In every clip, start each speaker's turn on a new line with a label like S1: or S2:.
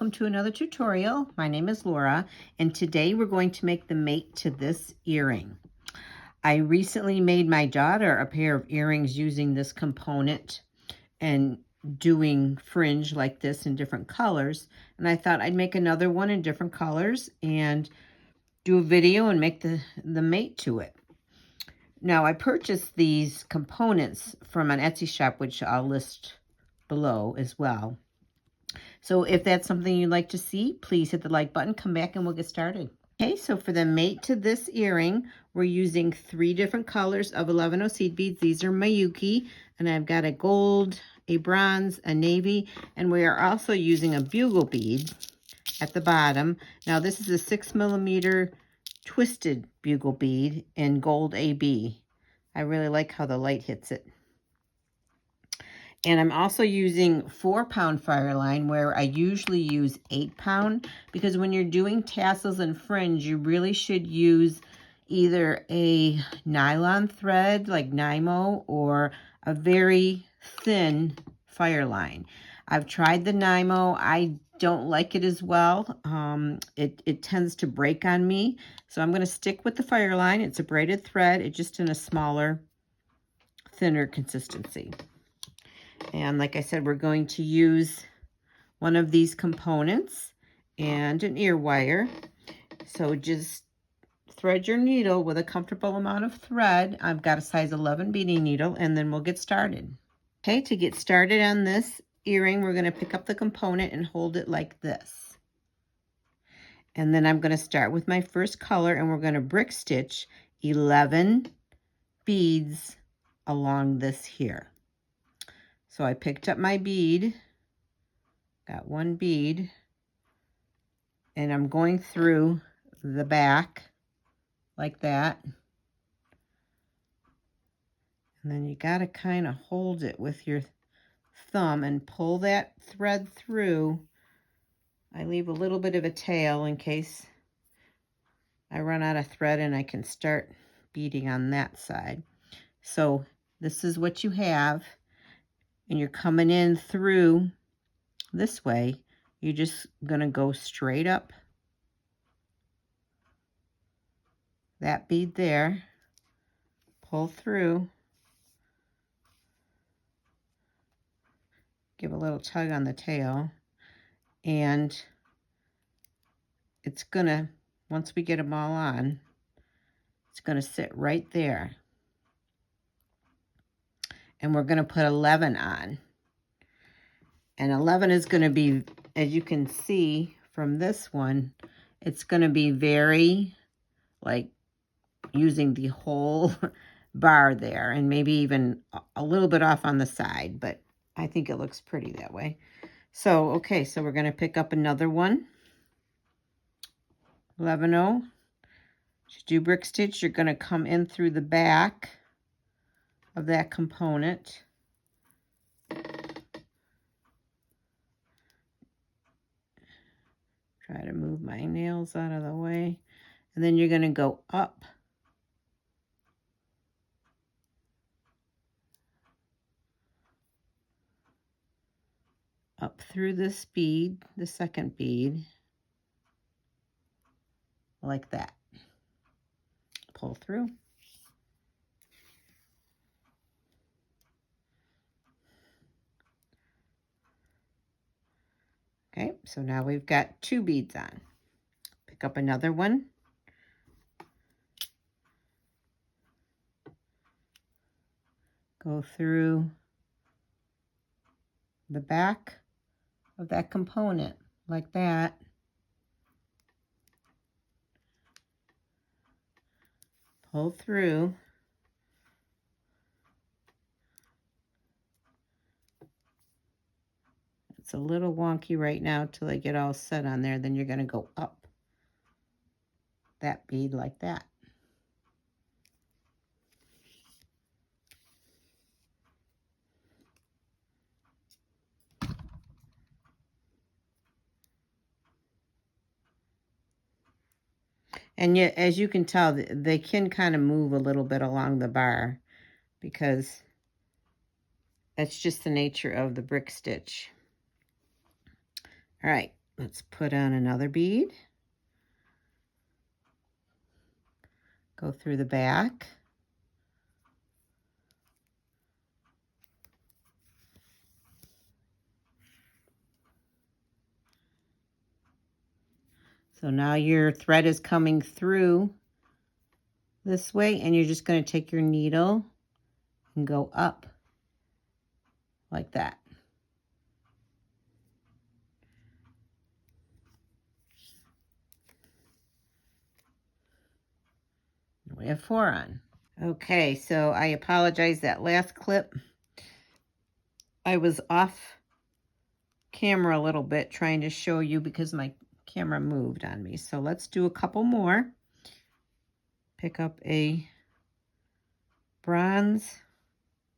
S1: welcome to another tutorial. My name is Laura, and today we're going to make the mate to this earring. I recently made my daughter a pair of earrings using this component and doing fringe like this in different colors, and I thought I'd make another one in different colors and do a video and make the mate to it. Now, I purchased these components from an Etsy shop, which I'll list below as well. So if that's something you'd like to see, please hit the like button, come back, and we'll get started. Okay, so for the mate to this earring, we're using 3 different colors of 11 seed beads. These are Miyuki, and I've got a gold, a bronze, a navy, and we are also using a bugle bead at the bottom. Now this is a 6mm twisted bugle bead in gold AB. I really like how the light hits it. And I'm also using 4-pound Fireline, where I usually use 8-pound, because when you're doing tassels and fringe, you really should use either a nylon thread like Nymo or a very thin Fireline. I've tried the Nymo. I don't like it as well. It tends to break on me. So I'm going to stick with the Fireline. It's a braided thread. It's just in a smaller, thinner consistency. And like I said, we're going to use one of these components and an ear wire. So just thread your needle with a comfortable amount of thread. I've got a size 11 beading needle, and then we'll get started. Okay, to get started on this earring, we're going to pick up the component and hold it like this. And then I'm going to start with my first color, and we're going to brick stitch 11 beads along this here. So I picked up my bead, got 1 bead, and I'm going through the back like that. And then you got to kind of hold it with your thumb and pull that thread through. I leave a little bit of a tail in case I run out of thread and I can start beading on that side. So this is what you have. And you're coming in through this way. You're just going to go straight up that bead there, pull through, give a little tug on the tail, and it's going to, once we get them all on, it's going to sit right there. And we're going to put 11 on. And 11 is going to be, as you can see from this one, it's going to be very, like, using the whole bar there, and maybe even a little bit off on the side, but I think it looks pretty that way. So, okay, so we're going to pick up another one. 11 to do brick stitch, you're going to come in through the back of that component. Try to move my nails out of the way. And then you're going to go up. Up through this bead, the second bead, like that. Pull through. Okay, so now we've got 2 beads on. Pick up another one. Go through the back of that component like that. Pull through. It's a little wonky right now till I get all set on there. Then you're going to go up that bead like that. And yet, as you can tell, they can kind of move a little bit along the bar because that's just the nature of the brick stitch. All right, Let's put on another bead. Go through the back. So now your thread is coming through this way, and you're just going to take your needle and go up like that. We have 4 on. Okay, so I apologize, that last clip, I was off camera a little bit trying to show you because my camera moved on me. So let's do a couple more. Pick up a bronze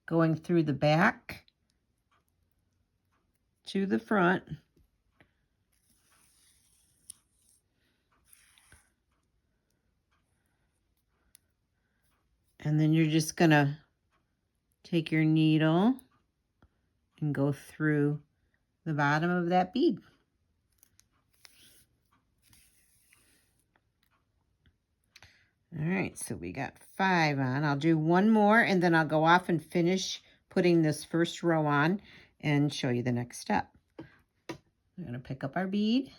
S1: going through the back to the front. And then you're just gonna take your needle and go through the bottom of that bead. All right, so we got 5 on. I'll do one more and then I'll go off and finish putting this first row on and show you the next step. We're gonna pick up our bead,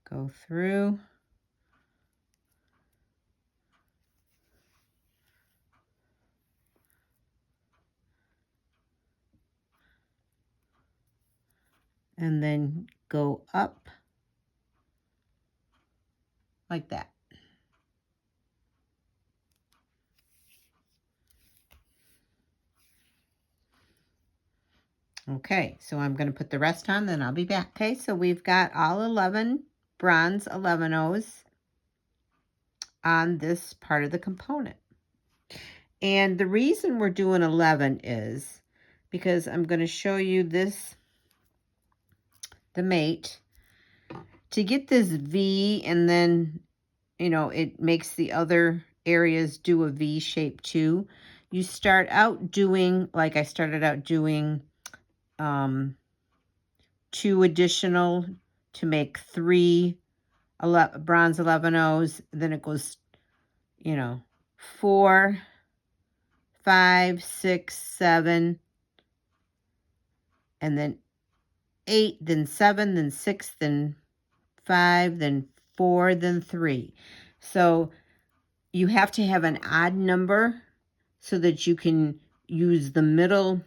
S1: go through, and then go up like that. Okay, so I'm going to put the rest on, then I'll be back. Okay, so we've got all 11 bronze 11-O's on this part of the component. And the reason we're doing 11 is because I'm going to show you this, the mate. To get this V, and then, you know, it makes the other areas do a V shape too. You start out doing, like I started out doing, 2 additional to make 3 bronze 11-O's. Then it goes, you know, 4, 5, 6, 7, and then 8, then 7, then 6, then 5, then 4, then 3. So you have to have an odd number so that you can use the middle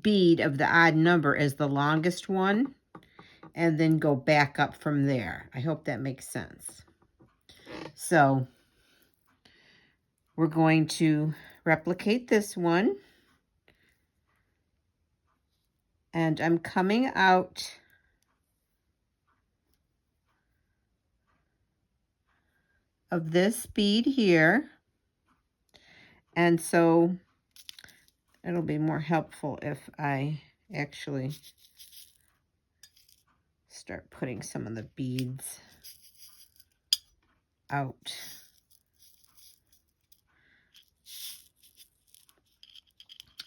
S1: bead of the odd number as the longest one, and then go back up from there. I hope that makes sense. So we're going to replicate this one, and I'm coming out of this bead here, and so it'll be more helpful if I actually start putting some of the beads out.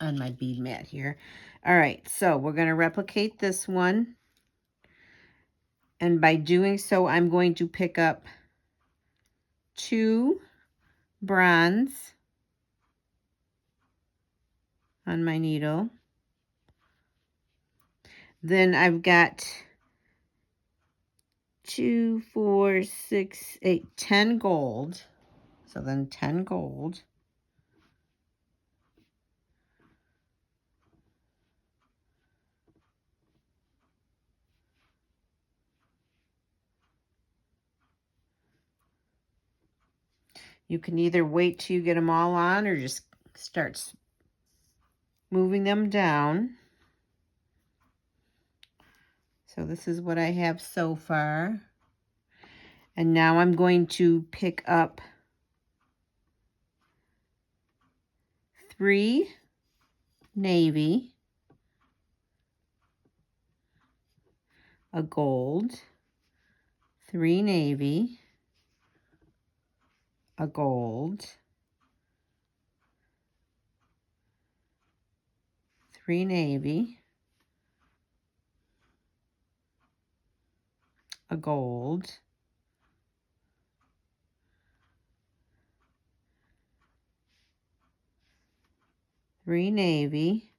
S1: On my bead mat here. All right, so we're going to replicate this one. And by doing so, I'm going to pick up 2 bronze on my needle. Then I've got 2, 4, 6, 8, 10 gold. So then 10 gold. You can either wait till you get them all on or just start moving them down. So this is what I have so far. And now I'm going to pick up 3 navy, a gold, 3 navy, a gold, 3 navy, a gold, three navy,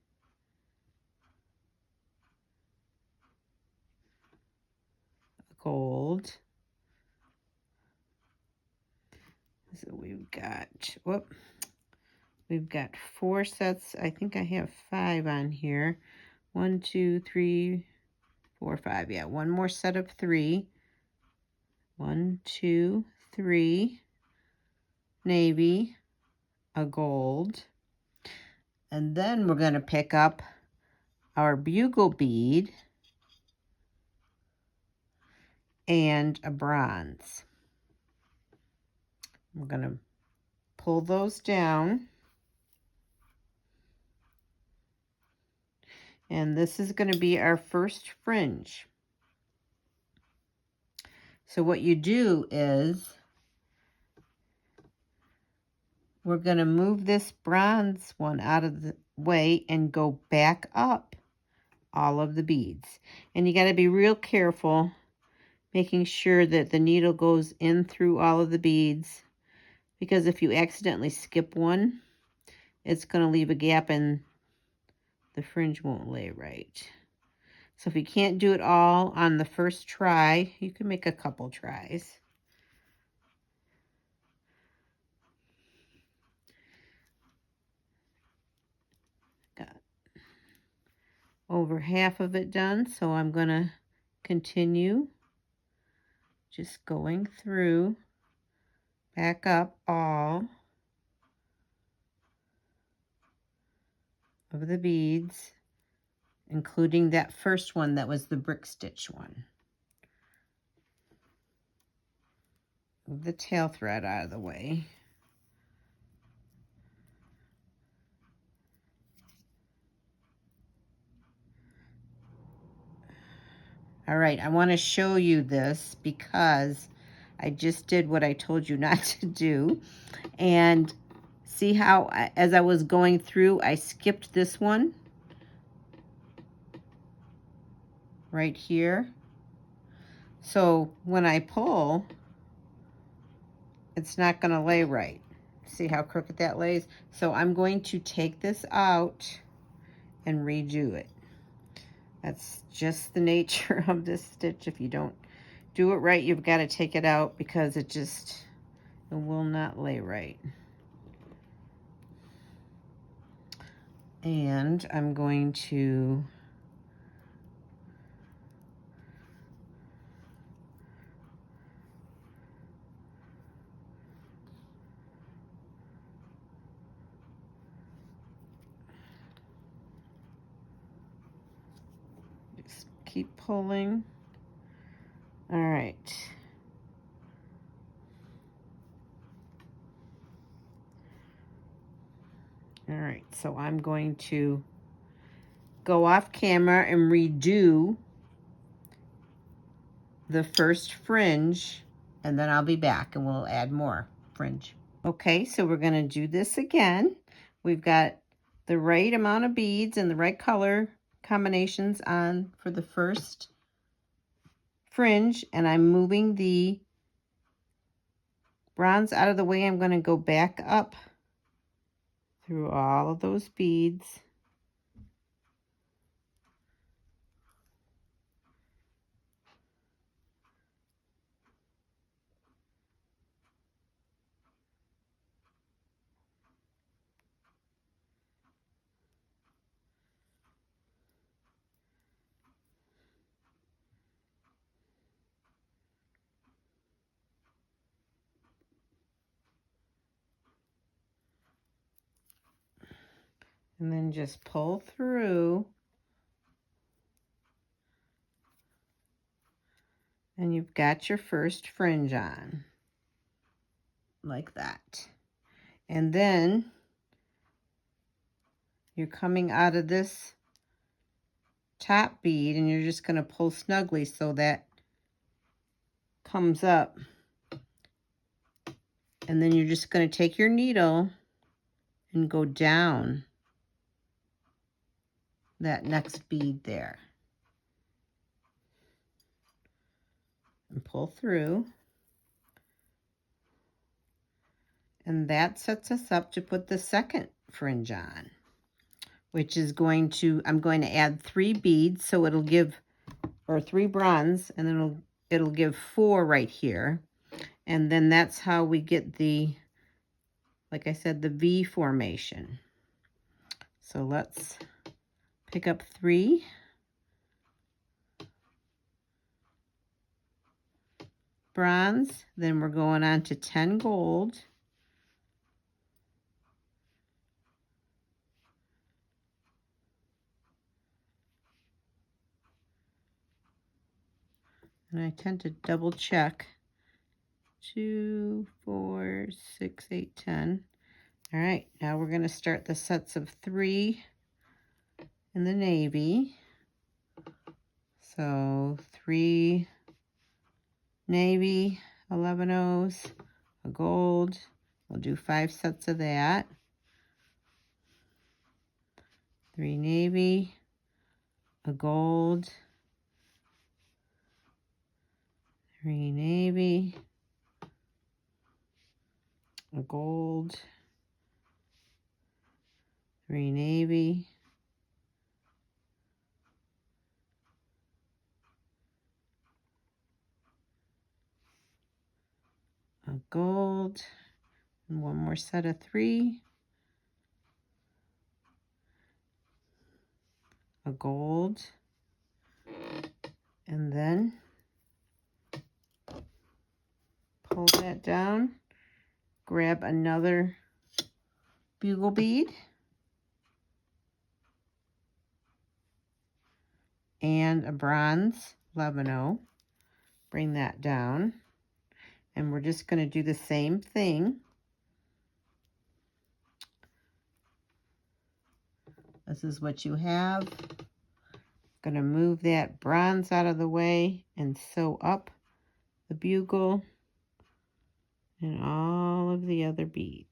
S1: a gold. So we've got, whoop, we've got 4 sets. I think I have 5 on here. 1, 2, 3, 4, 5. Yeah, one more set of 3. 1, 2, 3, navy, a gold. And then we're going to pick up our bugle bead and a bronze. We're going to pull those down. And this is going to be our first fringe. So what you do is we're going to move this bronze one out of the way and go back up all of the beads. And you got to be real careful, making sure that the needle goes in through all of the beads, because if you accidentally skip one, it's going to leave a gap and the fringe won't lay right. So if you can't do it all on the first try, you can make a couple tries. Got over half of it done, so I'm going to continue just going through, back up all of the beads, including that first one that was the brick stitch one. Move the tail thread out of the way. All right, I want to show you this because I just did what I told you not to do. And see how, as I was going through, I skipped this one right here. So when I pull, it's not going to lay right. See how crooked that lays? So I'm going to take this out and redo it. That's just the nature of this stitch. If you don't do it right, you've got to take it out because it will not lay right. And I'm going to just keep pulling. All right. All right, so I'm going to go off camera and redo the first fringe, and then I'll be back and we'll add more fringe. Okay, so we're going to do this again. We've got the right amount of beads and the right color combinations on for the first fringe, and I'm moving the bronze out of the way. I'm going to go back up through all of those beads. And then just pull through. And you've got your first fringe on. Like that. And then you're coming out of this top bead and you're just going to pull snugly so that comes up. And then you're just going to take your needle and go down that next bead there. and pull through. And that sets us up to put the second fringe on, which is going to, I'm going to add 3 beads, so it'll give, or 3 bronze, and then it'll give 4 right here. And then that's how we get the, like I said, the V formation. So let's pick up 3. Bronze, then we're going on to 10 gold. And I tend to double check. 2, 4, 6, 8, 10. All right, now we're going to start the sets of 3 in the navy. So 3 navy, 11 O's, a gold. We'll do 5 sets of that. 3 navy, a gold, 3 navy, a gold, 3 navy, a gold, and 1 more set of 3, a gold, and then pull that down, grab another bugle bead, and a bronze 11-0. Bring that down, and we're just going to do the same thing. This is what you have. Going to move that bronze out of the way and sew up the bugle and all of the other beads.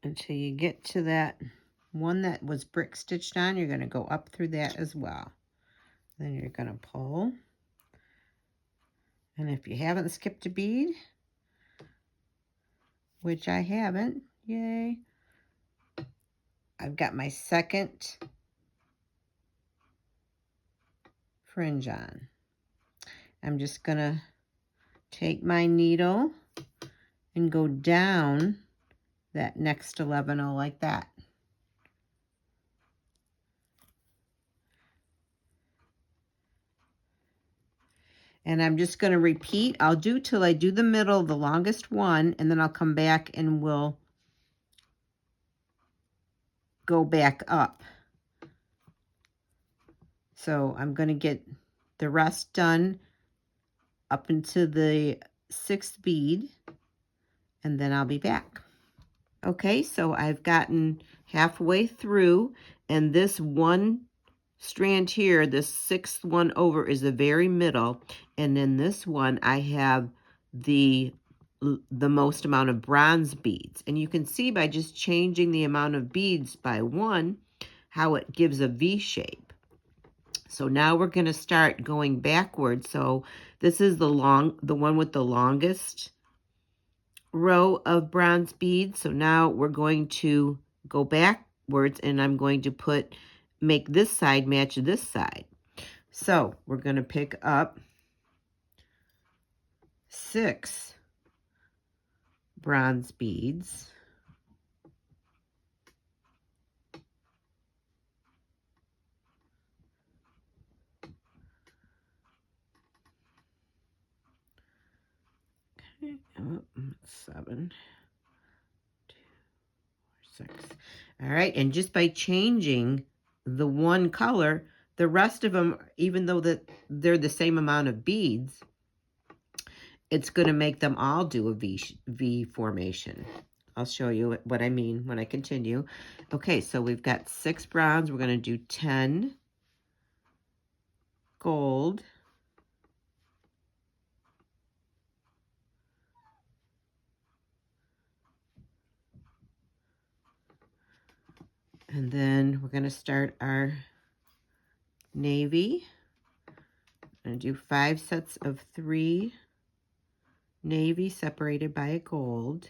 S1: Until you get to that one that was brick stitched on, you're going to go up through that as well. Then you're going to pull. And if you haven't skipped a bead, which I haven't, yay, I've got my second fringe on. I'm just going to take my needle and go down that next 11-0 like that. And I'm just going to repeat. I'll do till I do the middle, the longest one, and then I'll come back and we'll go back up. So I'm going to get the rest done up into the 6th bead, and then I'll be back. Okay, so I've gotten halfway through, and this one strand here, this 6th one over, is the very middle, and in this one I have the most amount of bronze beads. And you can see by just changing the amount of beads by 1 how it gives a V shape. So now we're going to start going backwards. So this is the one with the longest row of bronze beads. So now we're going to go backwards, and I'm going to make this side match this side. So we're going to pick up 6 bronze beads. Okay, 7, 2, 4, 6. All right, and just by changing the one color, the rest of them, even though they're the same amount of beads, it's going to make them all do a V formation. I'll show you what I mean when I continue. Okay, so we've got 6 bronze. We're going to do 10 gold. And then we're going to start our navy. I'm going to do 5 sets of 3 navy separated by a gold.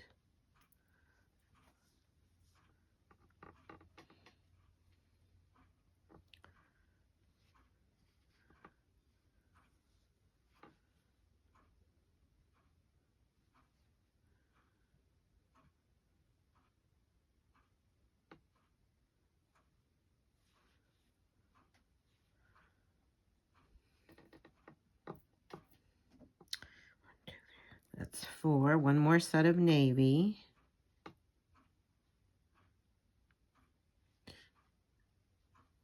S1: That's 4. One more set of navy.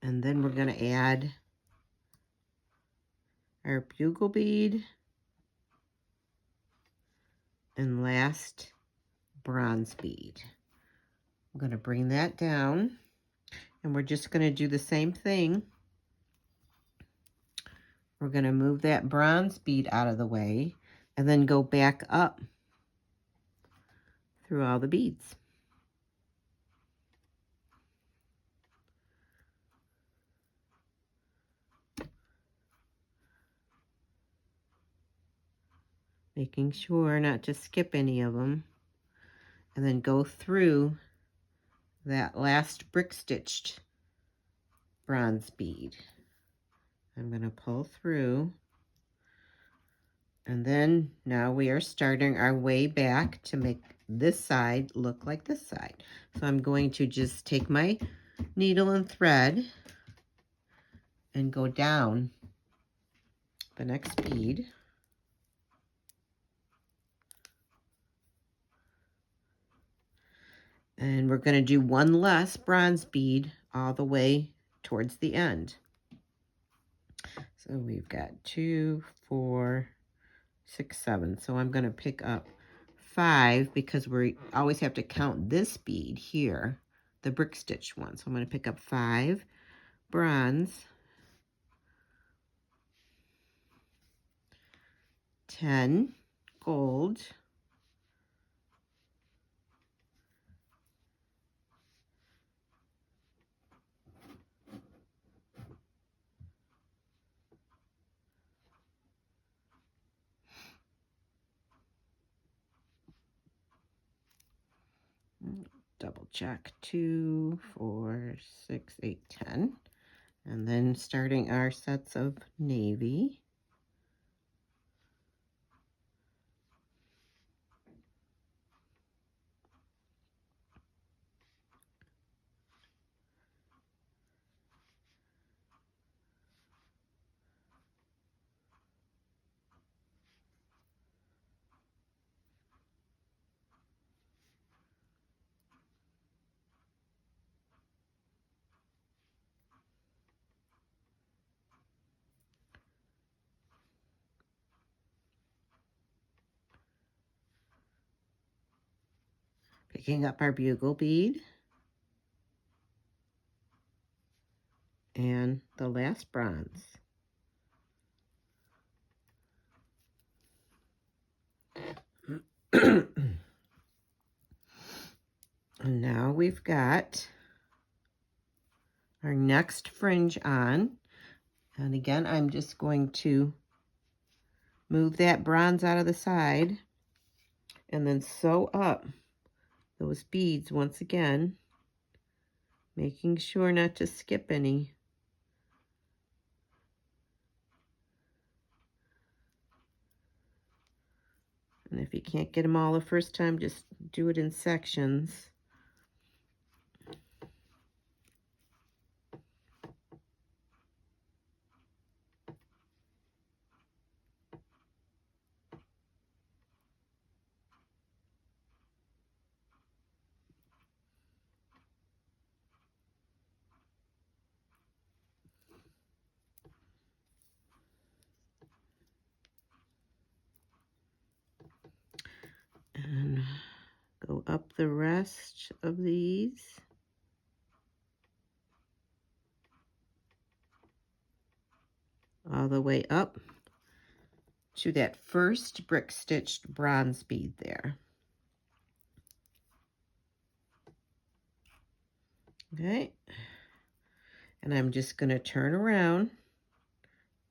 S1: And then we're going to add our bugle bead and last bronze bead. I'm going to bring that down, and we're just going to do the same thing. We're going to move that bronze bead out of the way and then go back up through all the beads. Making sure not to skip any of them, and then go through that last brick stitched bronze bead. I'm going to pull through, and then now we are starting our way back to make this side look like this side. So I'm going to just take my needle and thread and go down the next bead. And we're going to do one less bronze bead all the way towards the end. So we've got 2, 4, 6, 7. So I'm going to pick up 5 because we always have to count this bead here, the brick stitch one. So I'm going to pick up 5 bronze, 10 gold, 2, 4, 6, 8, 10. And then starting our sets of navy. Picking up our bugle bead and the last bronze. And now we've got our next fringe on. And again, I'm just going to move that bronze out of the side and then sew up those beads once again, making sure not to skip any. And if you can't get them all the first time, just do it in sections. the rest of these. All the way up to that first brick stitched bronze bead there. Okay, and I'm just going to turn around,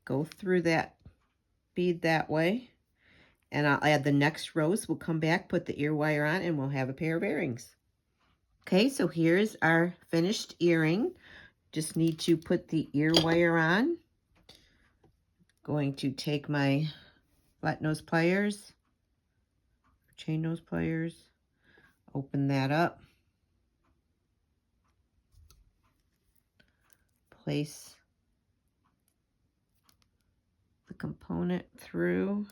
S1: go through that bead that way, and I'll add the next rows. We'll come back, put the ear wire on, and we'll have a pair of earrings. Okay, so here's our finished earring. Just need to put the ear wire on. Going to take my flat nose pliers, chain nose pliers, open that up, place the component through,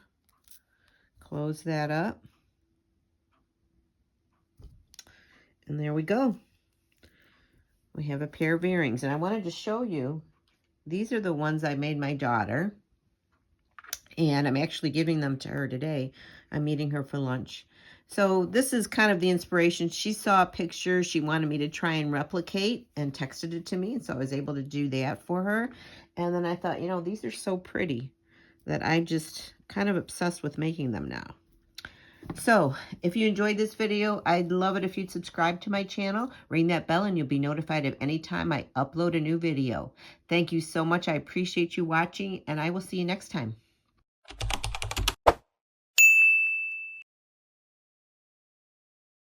S1: close that up, and there we go. We have a pair of earrings, and I wanted to show you, these are the ones I made my daughter, and I'm actually giving them to her today. I'm meeting her for lunch. So this is kind of the inspiration. She saw a picture she wanted me to try and replicate and texted it to me, and so I was able to do that for her. And then I thought, you know, these are so pretty that I'm just kind of obsessed with making them now. So if you enjoyed this video, I'd love it if you'd subscribe to my channel, ring that bell, and you'll be notified of any time I upload a new video. Thank you so much. I appreciate you watching, and I will see you next time.